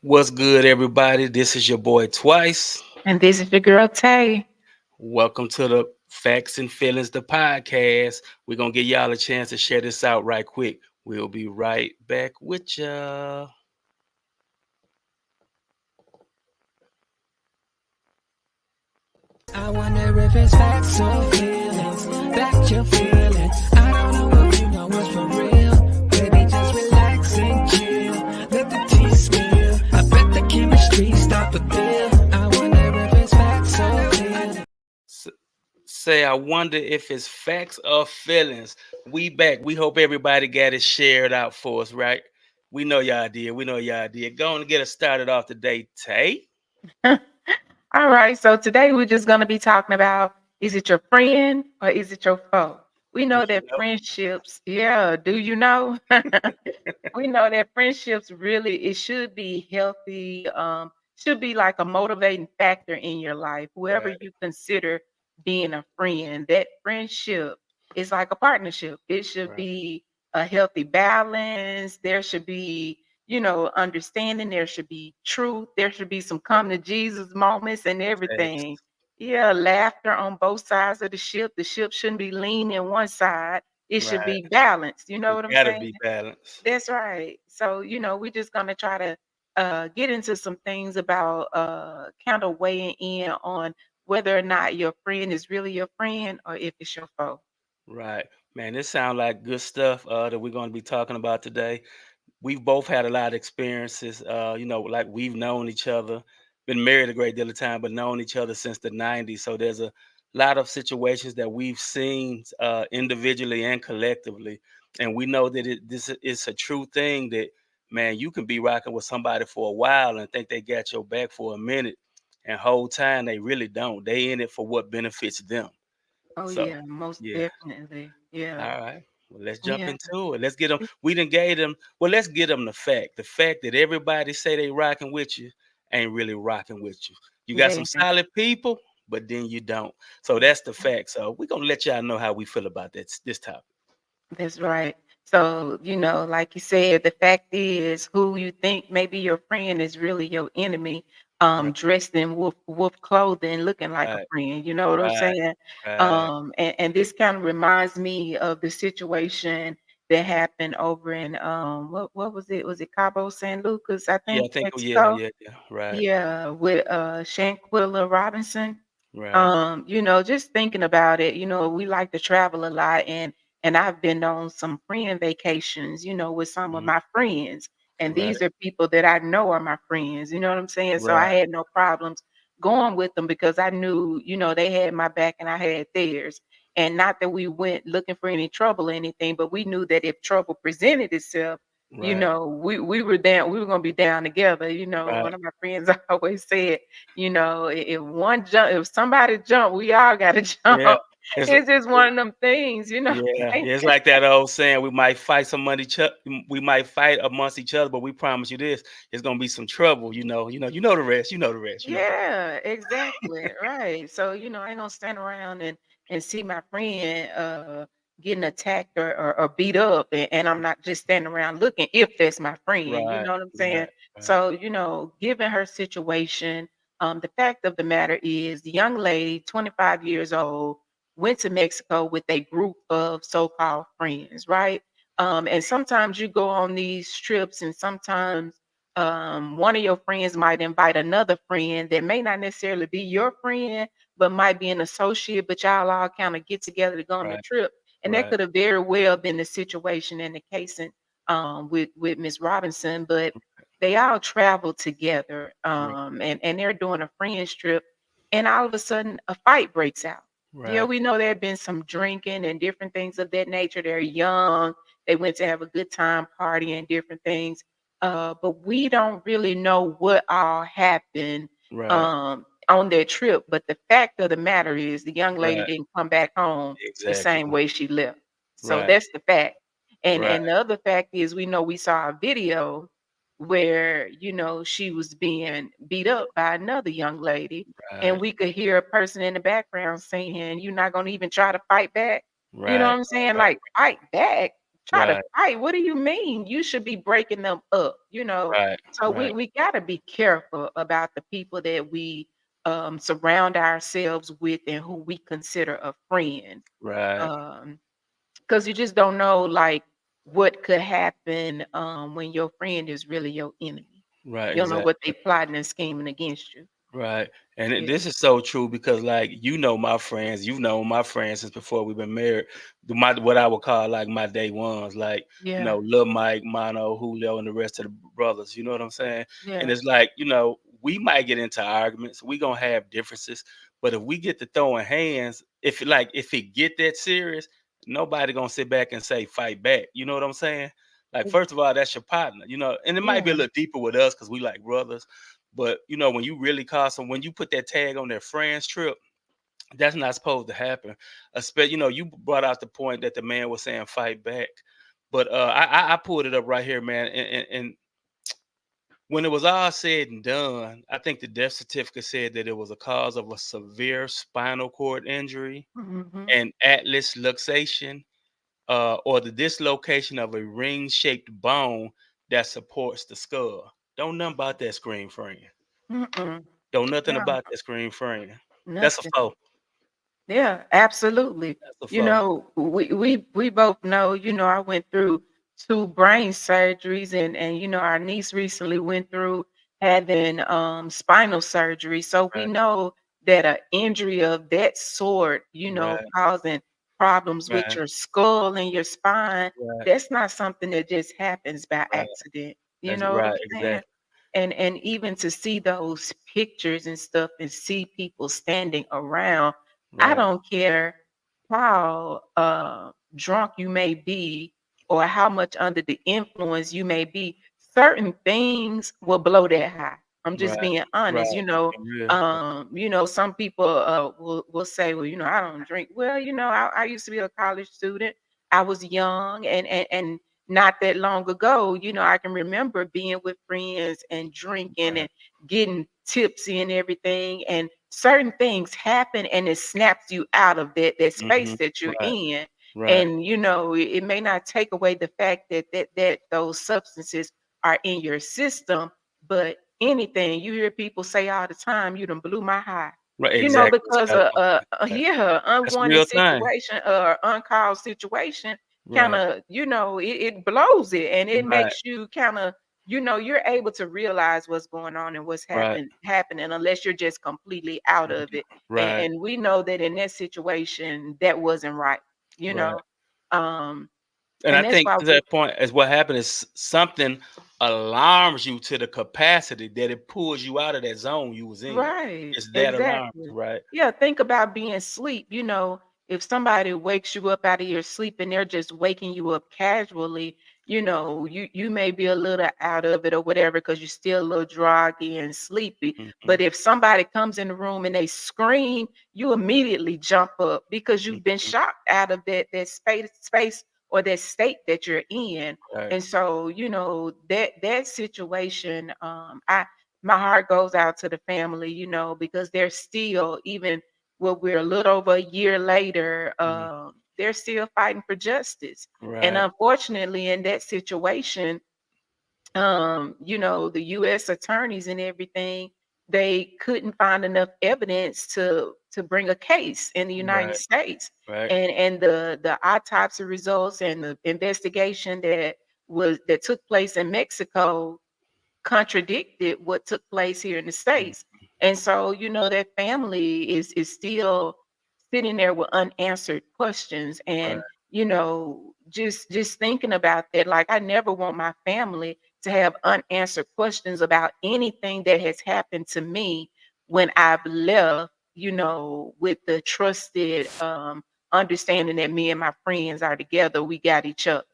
What's good, everybody? This is your boy Twice. And this is your girl Tay. Welcome to the Facts and Feelings, the podcast. We're going to give y'all a chance to share this out right quick. We'll be right back with y'all. I wonder if it's facts or feelings. Back your feelings. I don't know if you know what's for real. Baby, just relax and chill. Let the tea spill. I bet the chemistry stop a deal. I wonder if it's facts or feelings. S- Say, I wonder if it's facts or feelings. We back. We hope everybody got it shared out for us, right? We know y'all did. We know y'all did. Go on and get us started off today, Tay. All right, so today we're just going to be talking about, is it your friend or is it your foe? We Do know you that know? friendships, yeah, do you know? We know that friendships really, it should be healthy, should be like a motivating factor in your life. Whoever Right, you consider being a friend, that friendship is like a partnership. It should right. be a healthy balance. There should be, understanding. There should be truth. There should be some come to Jesus moments and everything. Facts. Yeah, laughter on both sides of the ship. The ship shouldn't be leaning one side. It should Right. be balanced. You know It what I'm got to saying? be balanced. That's right. So, we're just gonna try to get into some things about kind of weighing in on whether or not your friend is really your friend or if it's your foe. Right. Man, this sounds like good stuff that we're going to be talking about today. We've both had a lot of experiences, like we've known each other, been married a great deal of time, but known each other since the 90s. So there's a lot of situations that we've seen individually and collectively. And we know that this is a true thing that, man, you can be rocking with somebody for a while and think they got your back for a minute. And whole time they really don't. They in it for what benefits them. Oh So, yeah, most yeah. definitely. Yeah. All right. Well, let's jump Yeah. into it. Let's get them. We didn't gave them. Well, let's get them the fact. The fact that everybody say they rocking with you ain't really rocking with you. You got They some solid people, but then you don't. So that's the fact. So we're gonna let y'all know how we feel about this topic. That's right. So, like you said, the fact is who you think maybe your friend is really your enemy, Right, dressed in wolf clothing, looking like a right, friend. You know what I'm right, saying? right. And this kind of reminds me of the situation that happened over in what was it? Was it Cabo San Lucas, I Yeah, think, I think. Oh, yeah, Mexico? yeah, yeah. Right, Yeah, with Shanquilla Robinson. right, Just thinking about it, we like to travel a lot and I've been on some friend vacations, with some of mhm, my friends. And right, these are people that I know are my friends, you know what I'm saying? So I right, had no problems going with them because I knew, they had my back and I had theirs. And not that we went looking for any trouble or anything, but we knew that if trouble presented itself, right, we were gonna be down together. right. One of my friends always said, if somebody jump, we all gotta Yeah. jump. It's It's just one of them things, Yeah, yeah, it's like that old saying, we might fight we might fight amongst each other, but we promise you this, it's gonna be some trouble, you know the rest, you know the rest, you know the rest. Yeah, exactly. Right. So, I ain't gonna stand around and see my friend getting attacked or beat up and I'm not just standing around looking if that's my friend. You Right, know what I'm saying? right, right, So, given her situation, the fact of the matter is the young lady, 25 years old, went to Mexico with a group of so-called friends, right? And sometimes you go on these trips and sometimes one of your friends might invite another friend that may not necessarily be your friend, but might be an associate, but y'all all kind of get together to go on the right, trip. And that right, could have very well been the situation and the case with Miss Robinson, but they all traveled together and they're doing a friends trip, and all of a sudden a fight breaks out. Yeah, right, we know there had been some drinking and different things of that nature. They're young. They went to have a good time party and different things, but we don't really know what all happened right, on their trip. But the fact of the matter is, the young lady right, didn't come back home the exactly, same way she left. So right, that's the fact. And right, and the other fact is, we saw a video where she was being beat up by another young lady, and right, we could hear a person in the background saying, "You're not gonna even try to fight back." You know what right, I'm saying? right, Like, fight back. try to Right. fight. What do you mean? You should be breaking them up, you know? Right. So we Right. we gotta be careful about the people that we surround ourselves with and who we consider a friend. Right. Um, because you just don't know like what could happen when your friend is really your enemy. Right. You don't know what Exactly. they plotting and scheming against you. Right. And Yeah. this is so true because, like, you know, my friends, you've known my friends since before we've been married. My what I would call like my day ones, like, Yeah. Lil Mike, Mono, Julio, and the rest of the brothers. You know what I'm saying? And Yeah. it's like, we might get into arguments. We gonna have differences, but if we get to throwing hands, if it get that serious, nobody gonna sit back and say fight back. You know what I'm saying? Like, first of all, that's your partner. And it might be a Yeah. little deeper with us because we like brothers. But when you really cause some, when you put that tag on their friends trip, that's not supposed to happen. Especially, you brought out the point that the man was saying fight back. But I pulled it up right here, man. And when it was all said and done, I think the death certificate said that it was a cause of a severe spinal cord injury Hmm. and atlas luxation, or the dislocation of a ring-shaped bone that supports the skull. Don't nothing about that screen friend. Mm-mm. Don't nothing No, about that screen friend. That's a nothing. foe. Yeah, absolutely. That's a You foe. know, we both know, I went through two brain surgeries and our niece recently went through having spinal surgery. So we Right, know that an injury of that sort, right, causing problems with right, your skull and your spine, right, that's not something that just happens by right. accident. You That's know what I'm right, saying? exactly. And even to see those pictures and stuff and see people standing around, I Right, don't care how drunk you may be or how much under the influence you may be, certain things will blow that high. I'm just right, being honest. right. For real. Some people will say, well, I don't drink. Well, I used to be a college student. I was young and not that long ago, I can remember being with friends and drinking Right. and getting tipsy and everything. And certain things happen and it snaps you out of that space Mhm. that you're Right, in. right. And it may not take away the fact that those substances are in your system, but anything you hear people say all the time, you done blew my high. Right, exactly. That's Because what I was gonna say. Right. yeah, That's a unwanted real thing. situation or uncalled situation kind Right, of, it blows it and it right, makes you kind of, you're able to realize what's going on and what's right, happening unless you're just completely out of it. right, And we know that in that situation, that wasn't right, you right. know. Um, And I and that's think why to we that point is what happened is something alarms you to the capacity that it pulls you out of that zone you was in. right, It's that alarm, exactly. right? Yeah, think about being sleep. If somebody wakes you up out of your sleep and they're just waking you up casually, you may be a little out of it or whatever because you're still a little groggy and sleepy. Mhm. But if somebody comes in the room and they scream, you immediately jump up because you've been Mhm. shocked out of that space or that state that you're in. Right. And so, that situation, my heart goes out to the family, because they're still, even we're a little over a year later, Mhm. they're still fighting for justice. And Right. unfortunately, in that situation, the US attorneys and everything, they couldn't find enough evidence to bring a case in the United Right. States. Right. And the autopsy results and the investigation that took place in Mexico contradicted what took place here in the Mhm. States. And so, that family is still sitting there with unanswered questions. Right. And, just thinking about that, like I never want my family to have unanswered questions about anything that has happened to me when I've left, with the trusted understanding that me and my friends are together, we got each other.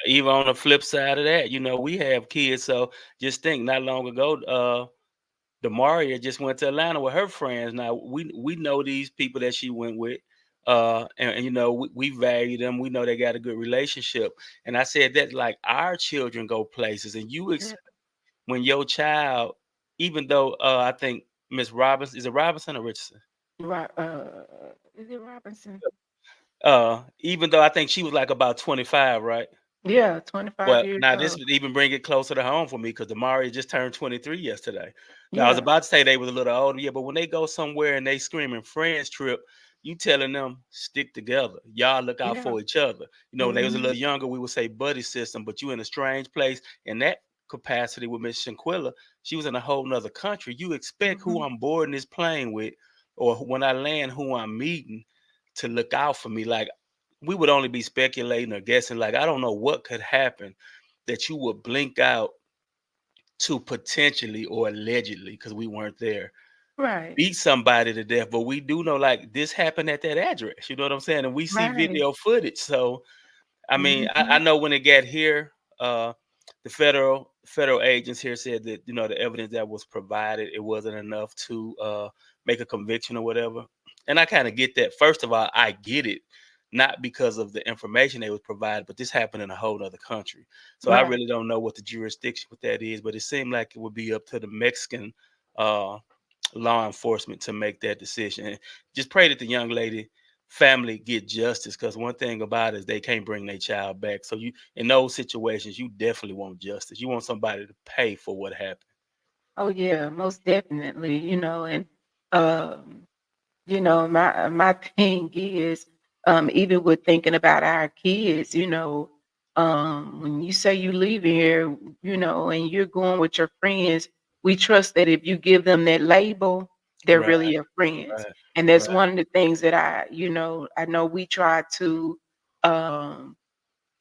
Even on the flip side of that, we have kids. So just think, not long ago, Demaria just went to Atlanta with her friends. Now we know these people that she went with, and we value them. We know they got a good relationship. And I said that like our children go places, and you Yeah. when your child, even though I think Miss Robinson, is it Robinson or Richardson? Right. Is it Robinson? Even though I think she was like about 25, right? Yeah, 25 But years now this old. would even bring it closer to home for me because Damari just turned 23 yesterday. Now I was Yeah, about to say they was a little older, yeah, but when they go somewhere and they screaming friends trip, you telling them stick together. Y'all look out yeah. for each other. You know, when they was a Mhm, little younger, we would say buddy system, but you in a strange place in that capacity with Miss Shanquilla, she was in a whole nother country. You expect who mhm. I'm boarding this plane with, or when I land, who I'm meeting to look out for me. Like we would only be speculating or guessing. Like I don't know what could happen that you would blink out to potentially or allegedly, because we weren't there, Right, beat somebody to death. But we do know like this happened at that address. You know what I'm saying? And we see right. video footage. So I mean, I Mhm. know when it got here, the federal agents here said that the evidence that was provided, it wasn't enough to make a conviction or whatever. And I kind of get that. First of all, I get it, not because of the information they was provided, but this happened in a whole other country. So I Right. really don't know what the jurisdiction with that is, but it seemed like it would be up to the Mexican uh, law enforcement to make that decision. And just pray that the young lady family get justice, because one thing about it is they can't bring their child back. So you, in those situations, you definitely want justice. You want somebody to pay for what happened. Oh, yeah, most definitely, and, um, my thing is, even with thinking about our kids, when you say you leaving here, and you're going with your friends, we trust that if you give them that label, they're Right, really your friends. right, And that's right. one of the things that I know we try to um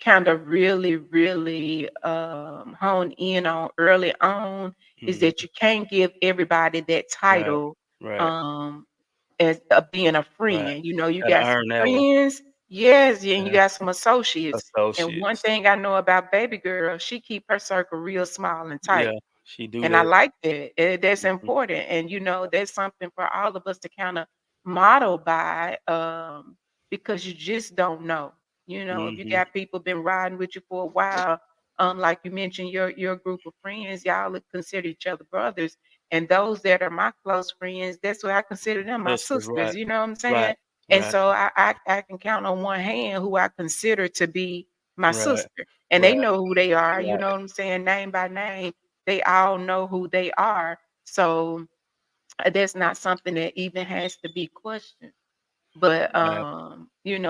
kind of really, really hone in on early on is that Mhm. you can't give everybody that Right, title right, um as being a right. friend. You Gotta got some earn that one. friends, yes, and you Yeah. got some associates. And one Associates. thing I know about baby girl, she keep her circle real small and Yeah, tight. she do And I that. like that. That's Mhm. important. And that's something for all of us to kind of model by, because you just don't know. If you Mhm. got people been riding with you for a while, like you mentioned, your group of friends, y'all would consider each other brothers. And those that are my close friends, that's what I consider them, my Sisters, sisters. right, You know what I'm right, saying? And right, so I can count on one hand who I consider to be my right, sister. And they right, know who they are, you right, know what I'm saying, name by name. They all know who they are. So that's not something that even has to be questioned. But right,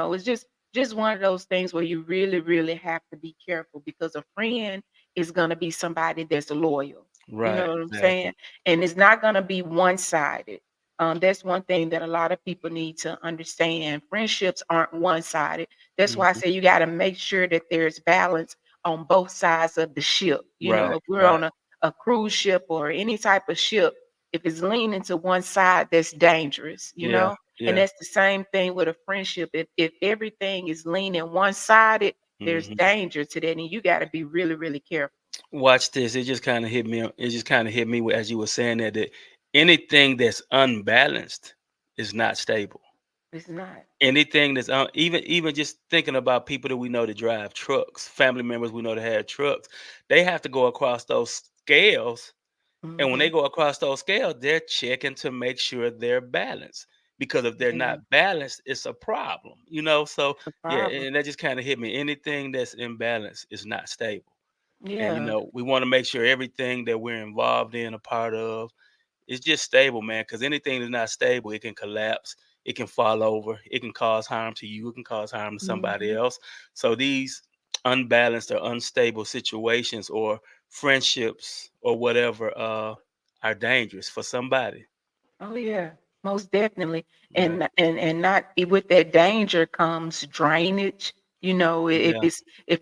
it's just one of those things where you really, really have to be careful because a friend is gonna be somebody that's loyal. You know right, what I'm saying? exactly. And it's not gonna be one-sided. That's one thing that a lot of people need to understand. Friendships aren't one-sided. That's why I Mhm. say you got to make sure that there's balance on both sides of the ship. Right, If we're right. on a cruise ship or any type of ship, if it's leaning to one side, that's dangerous. Yeah, And yeah. that's the same thing with a friendship. If everything is leaning one-sided, there's Mhm. danger to that, and you got to be really, really careful. Watch this. It just kind of hit me. It just kind of hit me as you were saying that anything that's unbalanced is not stable. It's not. Anything that's even just thinking about people that we know that drive trucks, family members we know that have trucks, they have to go across those scales. And when they Hmm. go across those scales, they're checking to make sure they're balanced. Because if they're Yeah, not balanced, it's a problem. So it's a yeah, problem. and that just kind of hit me. Anything that's imbalanced is not stable. And Yeah. we want to make sure everything that we're involved in, a part of, is just stable, man. Because anything that's not stable, it can collapse, it can fall over, it can cause harm to you, it can cause harm to somebody Hmm. else. So these unbalanced or unstable situations or friendships or whatever are dangerous for somebody. Oh yeah, most definitely. Right. And not with that danger comes drainage. If Yeah.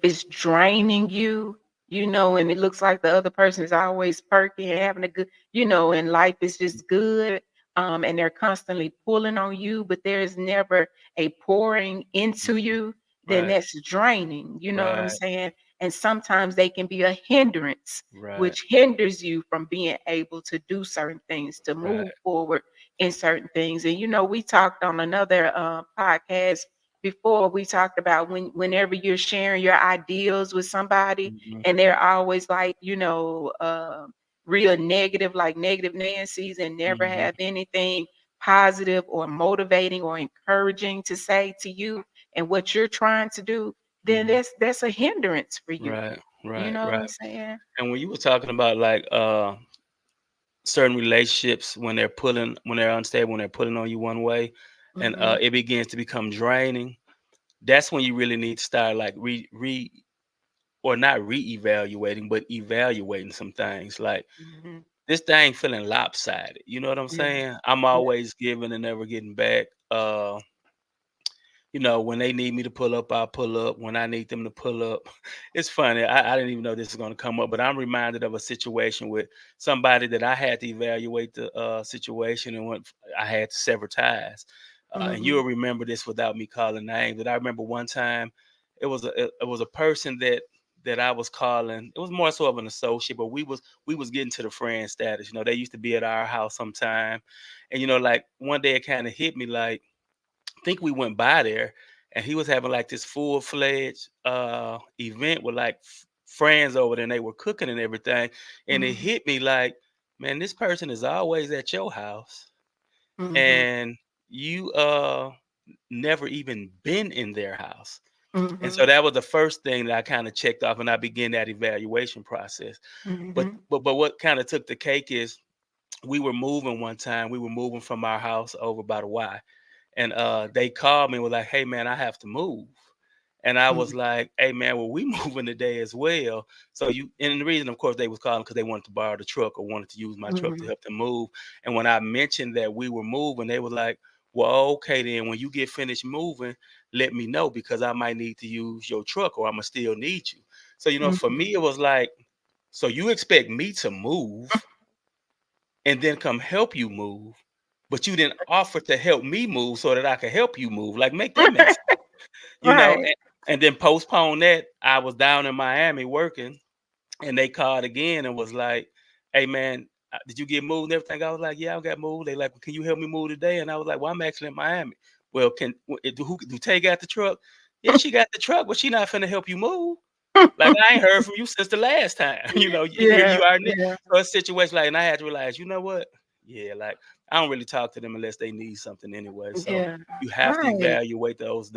it's draining you, and it looks like the other person is always perky and having a good, and life is just good. And they're constantly pulling on you, but there is never a pouring into you, then Right. that's draining. You know what I'm Right. saying? And sometimes they can be a hindrance Right. which hinders you from being able to do certain things, to Right. move forward in certain things. And we talked on another podcast before. We talked about whenever you're sharing your ideals with somebody, Mhm. and they're always like, real negative, like negative Nancy's, and never Mhm. have anything positive or motivating or encouraging to say to you. and what you're trying to do, then Mhm. that's a hindrance for you. Right, You right, know what I'm right. saying? And when you were talking about like certain relationships when they're unstable, when they're pulling on you one way and Mhm. it begins to become draining, that's when you really need to start like or not reevaluating, but evaluating some things. Like Mhm. this thing feeling lopsided. You know what I'm Yeah. saying? I'm Yeah. always giving and never getting back. When they need me to pull up, I'll pull up. When I need them to pull up, it's funny. I didn't even know this was going to come up, but I'm reminded of a situation with somebody that I had to evaluate the situation and I had to sever ties. And Mhm. you'll remember this without me calling names. But I remember one time, it was a person that I was calling. It was more so of an associate, but we was getting to the friend status. They used to be at our house sometime, and like one day it kind of hit me like think we went by there and he was having like this full-fledged event with like friends over there and they were cooking and everything. And it Mhm. hit me like, man, this person is always at your house Mhm. and you never even been in their house. And so Mhm. that was the first thing that I kind of checked off and I began that evaluation process. But Mhm. but but what kind of took the cake is we were moving one time. We were moving from our house over by the Y and they called me and were like, "Hey man, I have to move." And I was Mhm. like, "Hey man, well we moving today as well." So and the reason, of course, they was calling because they wanted to borrow the truck or wanted to use my truck to Mhm. help them move. And when I mentioned that we were moving, they were like, "Well, okay then. When you get finished moving, let me know because I might need to use your truck or I'ma still need you." So for Mhm. me, it was like, so you expect me to move and then come help you move, but you didn't offer to help me move so that I could help you move. Like, make that make sense, you know? Right. And then postpone that. I was down in Miami working, and they called again and was like, "Hey man, did you get moved and everything?" I was like, "Yeah, I got moved." They like, "Well, can you help me move today?" And I was like, "Well, I'm actually in Miami." Well, do Tay got the truck? Yeah, she got the truck, but she not finna help you move. Like I ain't heard from you since the last time. Here Yeah. you are. Yeah. So a situation like, and I had to realize, you know what? Yeah, like I don't really talk to them unless they need something anyway. So Yeah. you have to Right. evaluate those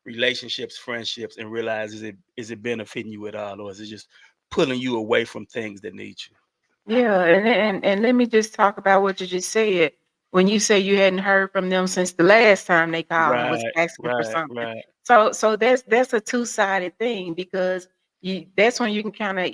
relationships, friendships, and realize is it benefiting you at all, or is it just pulling you away from things that need you? Yeah, and let me just talk about what you just said. When you say you hadn't heard from them since the last time they called and was Right, asking for right, something. right, So that's a two-sided thing because that's when you can kind of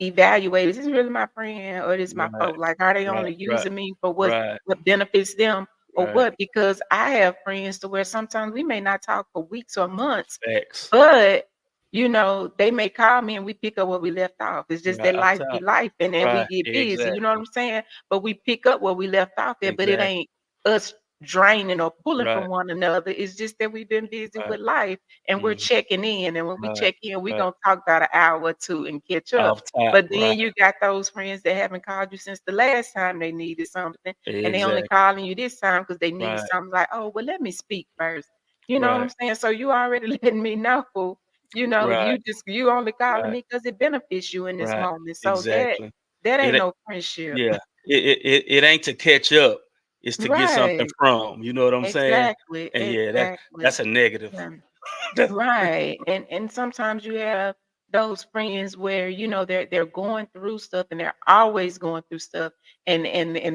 evaluate, is this really my friend or is this my right, foe? Like, are they right, only right, using me for right, what benefits them or right. what? Because I have friends to where sometimes we may not talk for weeks or months, Facts. but, they may call me and we pick up where we left off. It's just Right that off life be top. life and then we Right. get busy, you know what Exactly. I'm saying? But we pick up where we left off at, but it Exactly. ain't us draining or pulling Right. from one another. It's just that we've been busy Right. with life and we're Mhm. checking in. And when we Right. check in, we're Right. gonna talk about an hour or two and catch up. Off top. But Right. then you got those friends that haven't called you since the last time they needed something, and they only Exactly. calling you this time because they needed Right. something like, oh, well, let me speak first. You know what I'm Right. saying? So you already letting me know, Right. you only calling Right. me because it benefits you in this Right. moment. So that Exactly. that It ain't a no friendship. yeah. It ain't to catch up. It's to get something Right. from. You know what I'm saying? Exactly. And yeah, Exactly. that's a negative. Yeah. That's Right. And sometimes you have those friends where, they're going through stuff and they're always going through stuff and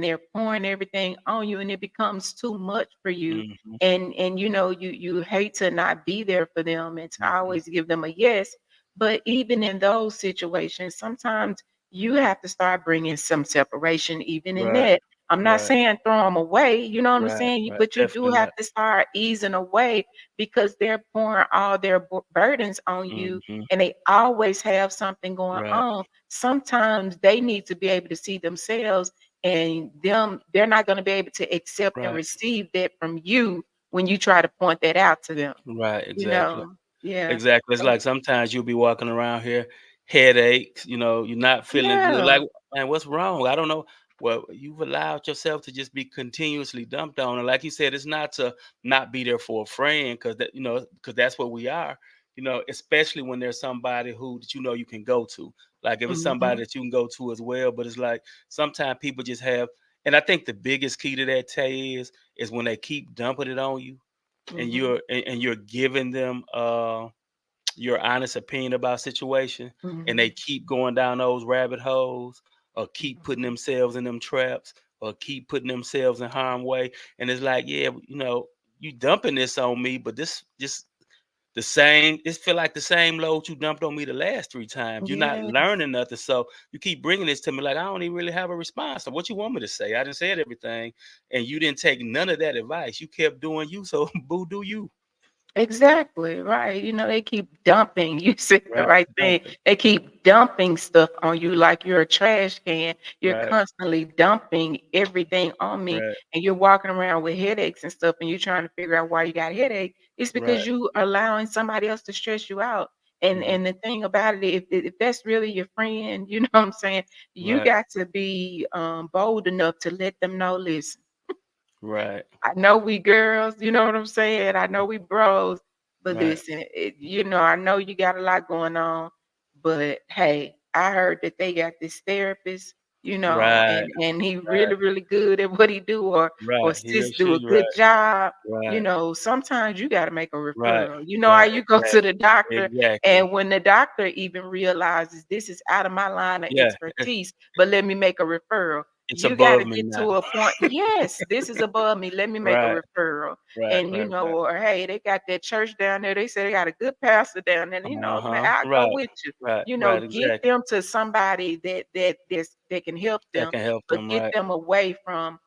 they're pouring everything on you and it becomes too much for you. mhm, And you hate to not be there for them and to mhm. always give them a yes. But even in those situations, sometimes you have to start bringing some separation even in Right. that. I'm not Right. saying throw them away, you know what I'm Right. saying? Right. But you do Definitely have not. to start easing away because they're pouring all their burdens on you Mhm. and they always have something going Right. on. Sometimes they need to be able to see themselves and they're not going to be able to accept and Right. receive that from you when you try to point that out to them, Right. you Exactly. know. Yeah. Exactly. It's So, like sometimes you'll be walking around here, headaches, you're not feeling good. yeah. Like, man, what's wrong? I don't know. Well, you've allowed yourself to just be continuously dumped on. And like you said, it's not to not be there for a friend because that's what we are, especially when there's somebody who that you can go to. Like if it's somebody Mhm. that you can go to as well. But it's like sometimes people just have, and I think the biggest key to that, Tay, is when they keep dumping it on you and Mhm. you're giving them your honest opinion about situation, and they Mhm. keep going down those rabbit holes, or keep putting Mhm. themselves in them traps, or keep putting themselves in harm way, and it's like, yeah, you dumping this on me, but this just the same. It feel like the same load you dumped on me the last 3 times. You're not Yes. learning nothing, so you keep bringing this to me like I don't even really have a response. So what you want me to say? I didn't say everything, and you didn't take none of that advice. You kept doing you, so boo, do you. Exactly, right. They keep dumping. You said the Right, right thing. dumping. They keep dumping stuff on you like you're a trash can. You're Right, constantly dumping everything on me, right, and you're walking around with headaches and stuff, and you're trying to figure out why you got a headache. It's right. because you are allowing somebody else to stress you out. And Mhm. and the thing about it, if that's really your friend, you know what I'm saying, you Right, got to be bold enough to let them know, listen. right, I know we girls, you know what I'm saying? I know we bros, but right, listen, I know you got a lot going on, but hey, I heard that they got this therapist, right, and he right, really, really good at what he do, or right. He or sis do a she, good right, job. right, Sometimes you got to make a right, referral. You know how right, you go to the doctor, exactly. and when the doctor even realizes this is out of my line of Yeah, expertise, but let me make a referral. it's You gotta above me get now. to a point, "Yes, this is above me, let me make a Right, referral." right, And, right, right. or, "Hey, they got that church down there, they say they got a good pastor down there, man, Uh-huh. I'll go Right, with you." right, right, Get exactly. them to somebody that can help That them, can help but them, get right, them away from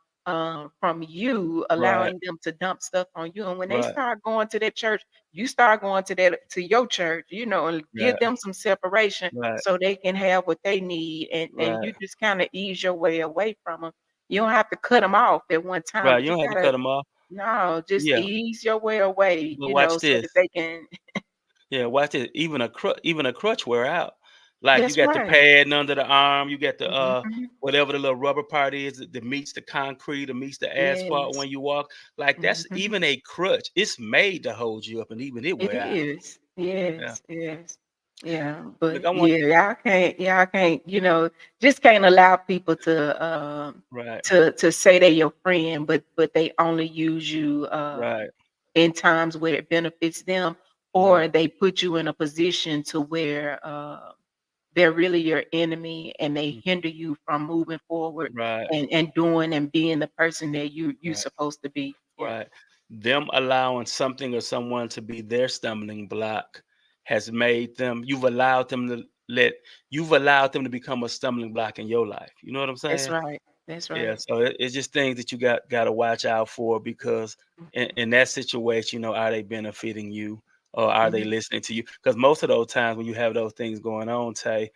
you, right, allowing them to dump stuff on you, and when they right, start going to that church, you start going to your church, and give right, them some separation right, so they can have what they need, and right, you just kinda ease your way away from them. You don't have to cut them off at one time, right. but You you don't have to cut gotta them off. no, just Yeah, ease your way away, but watch so that this. they can Yeah, watch it. Even a crutch wear out. Like you That's got the right. padding under the arm, you got the Mhm. whatever the little rubber part is that meets the concrete or meets the asphalt Yes. when you walk. Like that's Mhm. even a crutch. It's made to hold you up, and even it It wear out. is. Yeah. Yes, yes. Yeah, Look, but I want yeah, y'all can't, just can't allow people right, to say they're your friend, but they only use you, right, in times where it benefits them, right, or they put you in a position to where, they're really your enemy and they mm, hinder you from moving forward right, and doing and being the person that you right, supposed to be. Yeah. right. Them allowing something or someone to be their stumbling block has made them. Let you've allowed them to become a stumbling block in your life. You know what I'm That's saying? right. That's Yeah, right. so it's just things that you got to watch out for because Mhm. in that situation, are they benefiting you or are they Mhm. listening to you? Because most of those times when you have those things going on, Tay,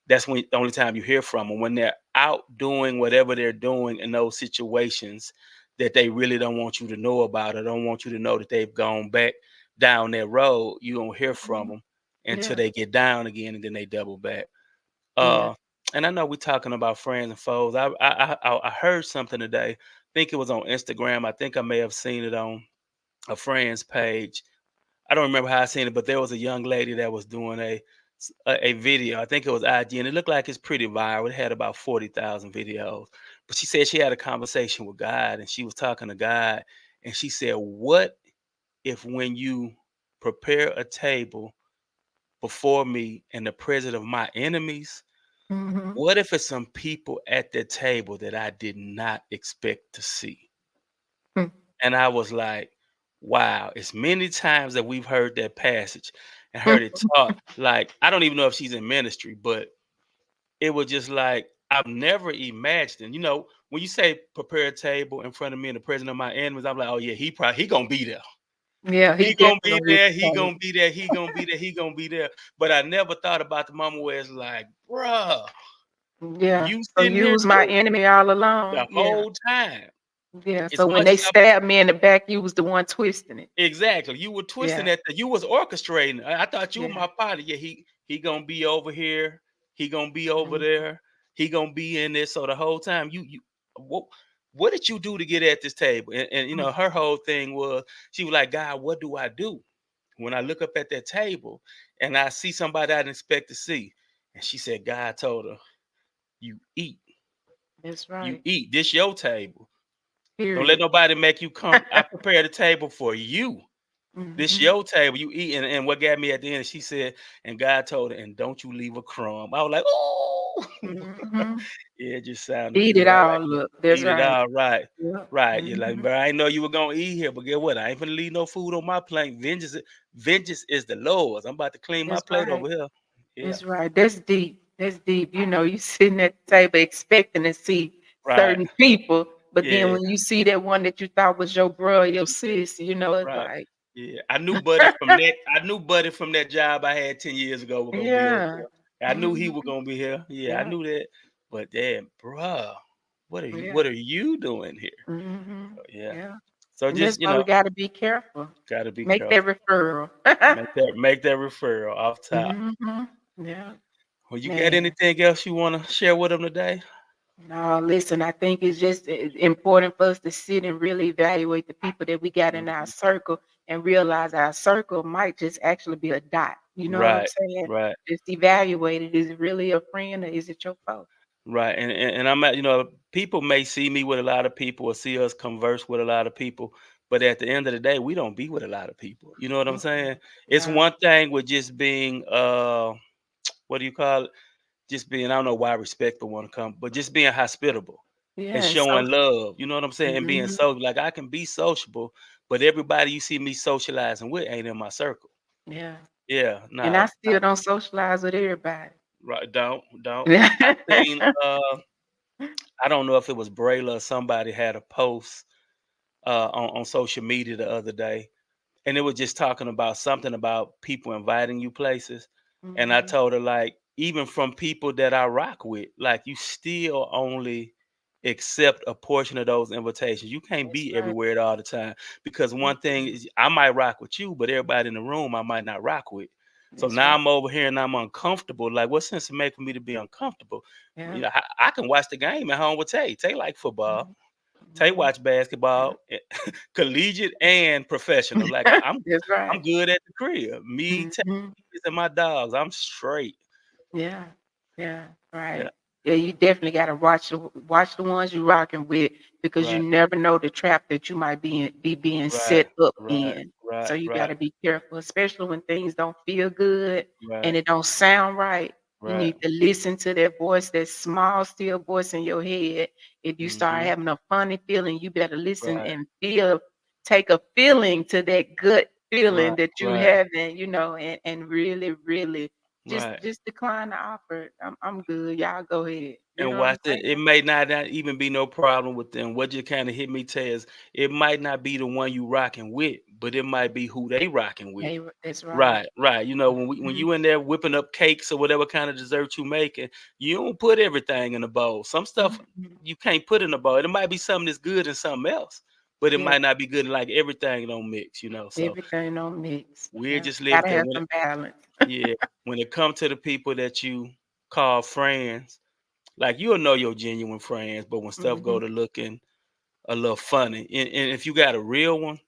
that's when the only time you hear from them when they're out doing whatever they're doing in those situations that they really don't want you to know about or don't want you to know that they've gone back down that road. You don't hear from Mhm. them until Yeah. they get down again and then they double back. Yeah. Uh, and I know we're talking about friends and foes. I heard something today. I think it was on Instagram. I think I may have seen it on a friend's page. I don't remember how I seen it, but there was a young lady that was doing a video. I think it was IG, and it looked like it's pretty viral. It had about 40,000 videos. But she said she had a conversation with God, and she was talking to God, and she said, "What if when you prepare a table before me in the presence of my enemies?" Mhm. What if it's some people at the table that I did not expect to see? Mm. And I was like, wow, it's many times that we've heard that passage and heard it taught. Like, I don't even know if she's in ministry, but it was just like, I've never imagined, when you say prepare a table in front of me in the presence of my enemies, I'm like, oh yeah, he gonna be there. Yeah, he He gonna be definitely there, he will. gonna be there, he gonna be there, he gonna be there. But I never thought about the moment where it's like, bruh, Yeah. you So sitting you here was my too? enemy all The along. Yeah. whole time. Yeah. As So when much they as I stabbed me in the back, you was the one twisting it. exactly, you were twisting Yeah. at you was orchestrating. I thought you were Yeah. my partner. Yeah, he gonna be over here, he gonna be over Mhm. there, he gonna be in this. So the whole time you what what did you do to get at this table? And her Mhm. whole thing was she was like, God, what do I do when I look up at that table and I see somebody I didn't expect to see? And she said, God told her, you eat, That's you right. eat. This your table. Don't let Period. nobody make you come. I prepare the table for you. This Mhm. your table. You eat, and what got me at the end, she said, and God told her, and don't you leave a crumb. I was like, oh, Mhm. yeah, it just sounded Eat it good. I like all up. That's eat it right. all right. Yep. Right. You're like, Mhm. but I ain't know you were gonna eat here. But get what? I ain't gonna leave no food on my plate. Vengeance is the Lord's. I'm about to clean my That's plate right. over here. Yeah. That's right. That's deep. That's deep. You know, you sitting at the table expecting to see Right. certain people, but then Yeah. when you see that one that you thought was your bro, your sis, you know, it's Right. like, Yeah. I knew Buddy from that job I had 10 years ago was gonna be over yeah. here. I knew he was Mhm. gonna be here. Yeah, I Yeah. knew that. But damn, bruh, what are you Yeah. what are you doing here? Mhm. So, yeah. Yeah. So And that's just, why we gotta be careful. gotta be Make that careful. referral. Make that referral off top. Mhm. Yeah. Well, you got Man. anything else you wanna share with them today? No, listen, I think it's just important for us to sit and really evaluate the people that we got in our Mhm. circle and realize our circle might just actually be a dot. You know what I'm Right. saying? Right. Just evaluate it. Is it really a friend or is it your foe? Right, and I'm at, people may see me with a lot of people or see us converse with a lot of people, but at the end of the day, we don't be with a lot of people. You know what I'm Mm-mm. saying? It's Yeah. one thing with just being what do you call it? Just being, I don't know why respectful want to come, but just being hospitable and Yeah. And so, showing love. You know what I'm saying? And being mhm. so like I can be sociable, but everybody you see me socializing with ain't in my circle. Yeah. Yeah, And nah, I still don't socialize with everybody. right, don't. I seen I don't know if it was Brayla or somebody had a post on social media the other day, and it was just talking about something about people inviting you places. And I Mhm. told her, like, even from people that I rock with, like, you still only accept a portion of those invitations. You can't That's be right. everywhere at all the time because one thing Mhm. is I might rock with you, but everybody in the room I might not rock with. So That's now right. I'm over here and I'm uncomfortable. Like, what sense it make for me to be uncomfortable? Yeah. I can watch the game at home with Tay. Tay like football. Mhm. Tay Mhm. watch Yeah. basketball, collegiate and professional. Like That's I'm right. good at the crib. Me, Tay, Mhm. and my dogs. I'm straight. Yeah, yeah, Yeah, right. Yeah, you definitely gotta watch the ones you rocking with because you right, never know the trap that you might be being right, set up right, in. So right, you right, gotta be careful, especially when things don't feel good and right, it don't sound right. You right. need to listen to that voice, that small, still voice in your head. If you start Mhm. having a funny feeling, you better listen Right, and take a feeling to that gut right, feeling that you right, having, and really, really right. just decline the offer. I'm good. Y'all go ahead. You And know what I'm watch it. It saying? may not even be no problem with them. What just kind of hit me, Tay, is it might not be the one you rocking with, but it might be who they rocking with. Hey, that's right. Right, right. When Mhm, you in there whipping up cakes or whatever kind of dessert you making, you don't put everything in a bowl. Some stuff mhm. you can't put in a bowl. It might be something that's good and something else, but it Yeah, might not be good. Like everything don't mix. So everything don't mix. we'll Yeah, just leave it gotta there. have some balance. Yeah, when it comes to the people that you call friends, like you'll know your genuine friends, but when stuff go Mhm, to looking a little funny, and if you got a real one,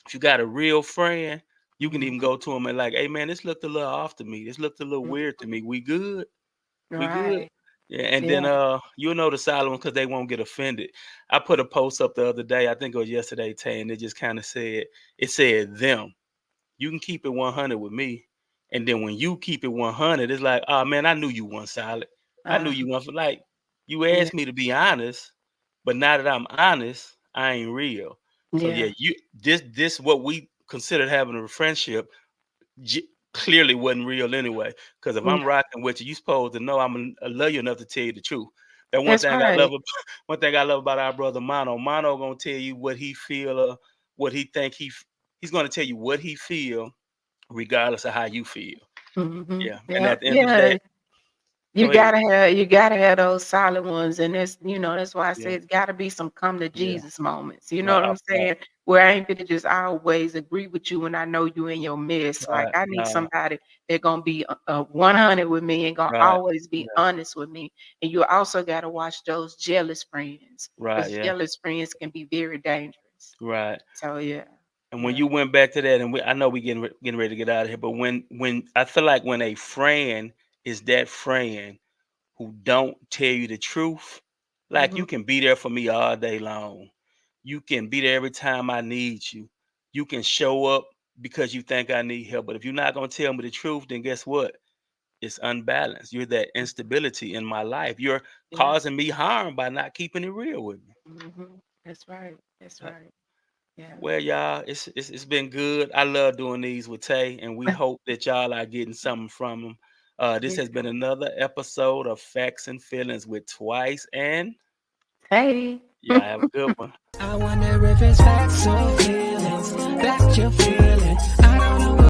if you got a real friend, you can mhm, even go to them and like, "Hey man, this looked a little off to me. This looked a little weird to mhm. me. We good? We good?" Right. Yeah, and then Yeah. you'll know the silent one because they won't get offended. I put a post up the other day, I think it was yesterday, Tay, and it just kind of said them. You can keep it 100 with me, and then when you keep it 100, it's like, oh man, I knew you weren't solid. I knew Uh, you weren't like you yeah. asked me to be honest, but now that I'm honest, I ain't real. So yeah, Yeah. this what we considered having a friendship clearly wasn't real anyway. Because if Yeah. I'm rocking with you, you supposed to know I love you enough to tell you the truth. That one That's thing I love. right. One thing I love about our brother Mono. Mono gonna tell you what he feel, what he think he's gonna tell you what he feel, regardless of how you feel. Mhm. Yeah, and Yeah. at the end of the day, Yeah. go ahead. You gotta have those solid ones, and that's why I say Yeah, it's gotta be some come to yeah, Jesus moments. You know right, what I'm right, saying? Where I ain't gonna just always agree with you when I know you in your mess. Like right, I need no, somebody that gonna be 100 with me and gonna right, always be yeah, honest with me. And you also gotta watch those jealous friends, right, because yeah, jealous friends can be very dangerous. right. So yeah, And when yeah. you went back to that, and I know we getting ready to get out of here, but when I feel like when a friend is that friend who don't tell you the truth, like Mhm. you can be there for me all day long. You can be there every time I need you. You can show up. because you think I need help. But if you're not gonna tell me the truth, then guess what? It's unbalanced. You're that instability in my life. You're Yeah. causing me harm by not keeping it real with me. That's right. That's Uh, right. Yeah. Well, y'all, it's been good. I love doing these with Tay, and we hope that y'all are getting something from them. This Yeah. has been another episode of Facts and Feelings with Twice, and Hey. y'all have a good one. I wonder if it's facts or feelings that you feel.